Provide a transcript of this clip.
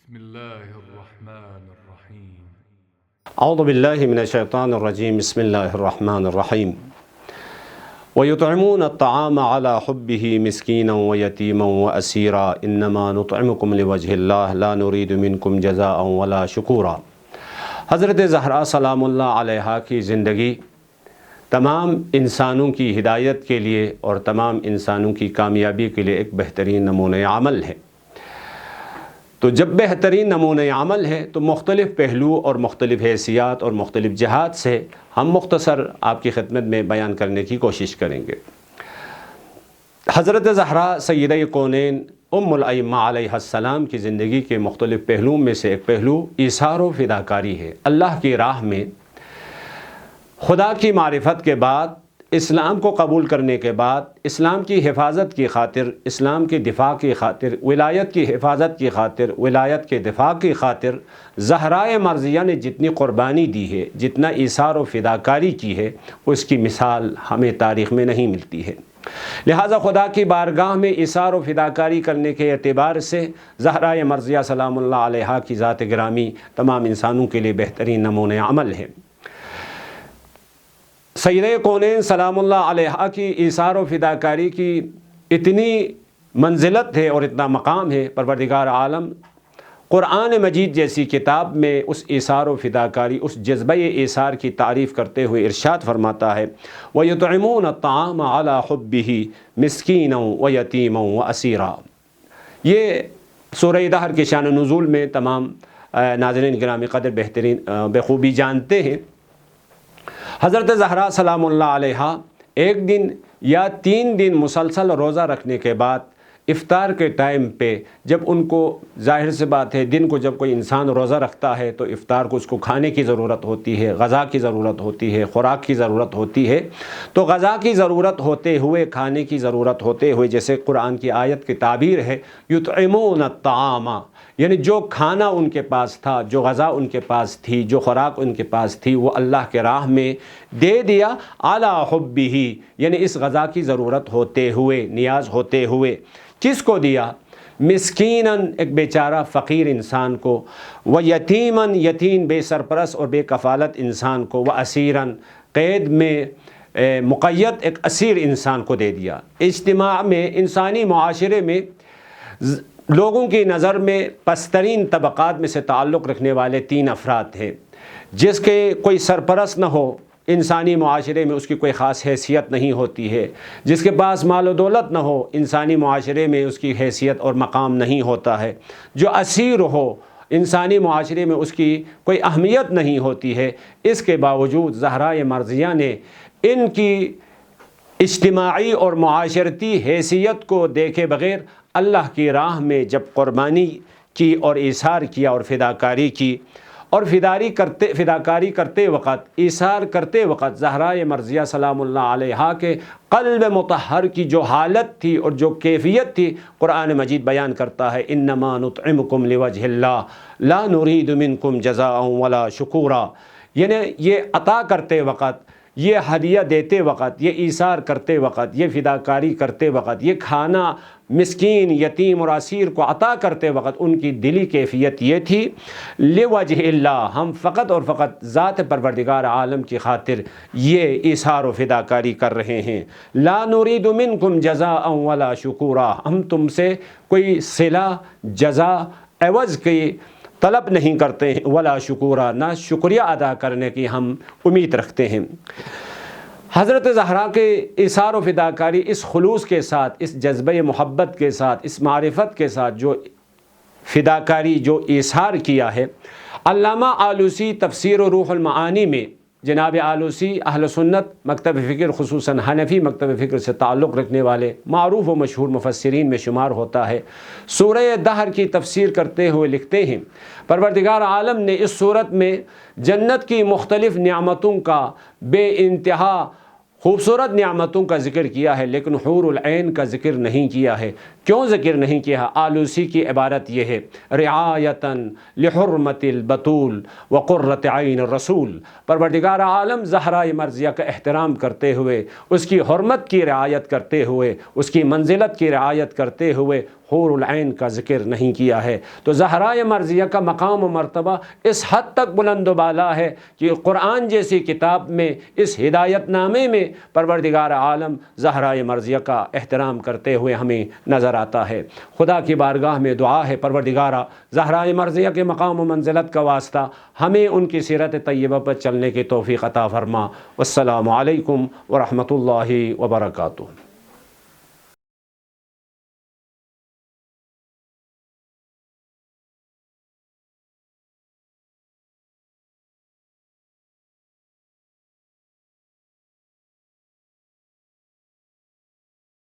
بسم الله الرحمن الرحيم. اعوذ باللہ من الشیطان الرجیم بسم اللہ الرحمن الرحیم وَيُطْعِمُونَ الطَّعَامَ عَلَى حُبِّهِ مِسْكِينًا وَيَتِيمًا وَأَسِيرًا إِنَّمَا نُطْعِمُكُمْ لِوَجْهِ اللَّهِ لَا نُرِيدُ مِنْكُمْ جَزَاءً وَلَا شُكُورًا۔ حضرت زہرا سلام اللہ علیہا کی زندگی تمام انسانوں کی ہدایت کے لیے اور تمام انسانوں کی کامیابی کے لیے ایک بہترین نمونہ عمل ہے۔ تو جب بہترین نمونہ عمل ہے تو مختلف پہلو اور مختلف حیثیات اور مختلف جہات سے ہم مختصر آپ کی خدمت میں بیان کرنے کی کوشش کریں گے۔ حضرت زہرا سیدہ کونین ام الائمہ علیہ السلام کی زندگی کے مختلف پہلوؤں میں سے ایک پہلو ایثار و فداکاری ہے۔ اللہ کی راہ میں خدا کی معرفت کے بعد، اسلام کو قبول کرنے کے بعد، اسلام کی حفاظت کی خاطر، اسلام کی دفاع کی خاطر، ولایت کی حفاظت کی خاطر، ولایت کے دفاع کی خاطر زہرائے مرضیہ نے جتنی قربانی دی ہے، جتنا ایثار و فداکاری کی ہے، اس کی مثال ہمیں تاریخ میں نہیں ملتی ہے۔ لہٰذا خدا کی بارگاہ میں ایثار و فداکاری کرنے کے اعتبار سے زہرائے مرضیہ سلام اللہ علیہا کی ذات گرامی تمام انسانوں کے لیے بہترین نمونہ عمل ہے۔ سیدہ کونین سلام اللہ علیہا کی ایثار و فداکاری کی اتنی منزلت ہے اور اتنا مقام ہے، پروردگار عالم قرآن مجید جیسی کتاب میں اس ایثار و فداکاری، اس جذبہ ایثار کی تعریف کرتے ہوئے ارشاد فرماتا ہے وَيُطْعِمُونَ الطَّعَامَ عَلَى حُبِّهِ مِسْكِينًا وَيَتِيمًا وَأَسِيرًا۔ یہ سورہ دہر کے شان نزول میں تمام ناظرین گرامی قدر بخوبی جانتے ہیں۔ حضرت زہرا سلام اللہ علیہا ایک دن یا 3 دن مسلسل روزہ رکھنے کے بعد افطار کے ٹائم پہ، جب ان کو ظاہر سی بات ہے دن کو جب کوئی انسان روزہ رکھتا ہے تو افطار کو اس کو کھانے کی ضرورت ہوتی ہے، غذا کی ضرورت ہوتی ہے، خوراک کی ضرورت ہوتی ہے۔ تو غذا کی ضرورت ہوتے ہوئے، کھانے کی ضرورت ہوتے ہوئے، جیسے قرآن کی آیت کی تعبیر ہے یطعمون الطعام، یعنی جو کھانا ان کے پاس تھا، جو غذا ان کے پاس تھی، جو خوراک ان کے پاس تھی، وہ اللہ کے راہ میں دے دیا علی حبہ، یعنی اس غذا کی ضرورت ہوتے ہوئے، نیاز ہوتے ہوئے۔ کس کو دیا؟ مسکیناً، ایک بیچارہ فقیر انسان کو، و یتیماً، یتیم بے سرپرست اور بے کفالت انسان کو، و اسیراً، قید میں مقید ایک اسیر انسان کو دے دیا۔ اجتماع میں، انسانی معاشرے میں لوگوں کی نظر میں پسترین طبقات میں سے تعلق رکھنے والے 3 افراد ہیں۔ جس کے کوئی سرپرست نہ ہو، انسانی معاشرے میں اس کی کوئی خاص حیثیت نہیں ہوتی ہے۔ جس کے پاس مال و دولت نہ ہو، انسانی معاشرے میں اس کی حیثیت اور مقام نہیں ہوتا ہے۔ جو اسیر ہو، انسانی معاشرے میں اس کی کوئی اہمیت نہیں ہوتی ہے۔ اس کے باوجود زہرائے مرضیہ نے ان کی اجتماعی اور معاشرتی حیثیت کو دیکھے بغیر اللہ کی راہ میں جب قربانی کی اور ایثار کیا اور فداکاری کی، اور فداکاری کرتے وقت، ایثار کرتے وقت زہرائے مرضیہ سلام اللہ علیہا کے قلب مطہر کی جو حالت تھی اور جو کیفیت تھی، قرآن مجید بیان کرتا ہے انما نطعمکم لوجہ اللہ لا نرید منکم جزاء ولا شکورا۔ یعنی یہ عطا کرتے وقت، یہ ہدیہ دیتے وقت، یہ ایثار کرتے وقت، یہ فداکاری کرتے وقت، یہ کھانا مسکین، یتیم اور اسیر کو عطا کرتے وقت ان کی دلی کیفیت یہ تھی لوجہ اللہ، ہم فقط اور فقط ذات پروردگار عالم کی خاطر یہ ایثار و فداکاری کر رہے ہیں۔ لا نرید منکم جزاء ولا شکورا، ہم تم سے کوئی صلہ، جزا، عوض کی طلب نہیں کرتے ہیں، ولا شکورا، نہ شکریہ ادا کرنے کی ہم امید رکھتے ہیں۔ حضرت زہرا کے ایثار و فداکاری اس خلوص کے ساتھ، اس جذبہ محبت کے ساتھ، اس معرفت کے ساتھ جو فداکاری، جو ایثار کیا ہے، علامہ آلوسی تفسیر و روح المعانی میں، جناب آلوسی اہل سنت مکتب فکر، خصوصاً حنفی مکتب فکر سے تعلق رکھنے والے معروف و مشہور مفسرین میں شمار ہوتا ہے، سورہ دہر کی تفسیر کرتے ہوئے لکھتے ہیں پروردگار عالم نے اس صورت میں جنت کی مختلف نعمتوں کا، بے انتہا خوبصورت نعمتوں کا ذکر کیا ہے، لیکن حور العین کا ذکر نہیں کیا ہے۔ کیوں ذکر نہیں کیا؟ آلوسی کی عبارت یہ ہے، رعایتاً لحرمت البتول وقرۃ عین الرسول، پروردگار عالم زہرائے مرضیہ کا احترام کرتے ہوئے، اس کی حرمت کی رعایت کرتے ہوئے، اس کی منزلت کی رعایت کرتے ہوئے حور العین کا ذکر نہیں کیا ہے۔ تو زہرائے مرضیہ کا مقام و مرتبہ اس حد تک بلند و بالا ہے کہ قرآن جیسی کتاب میں، اس ہدایت نامے میں پروردگار عالم زہرائے مرضیہ کا احترام کرتے ہوئے ہمیں نظر آتا ہے۔ خدا کی بارگاہ میں دعا ہے، پروردگارہ زہرائے مرضیہ کے مقام و منزلت کا واسطہ ہمیں ان کی سیرت طیبہ پر چلنے کی توفیق عطا فرما۔ والسلام علیکم ورحمۃ اللہ وبرکاتہ۔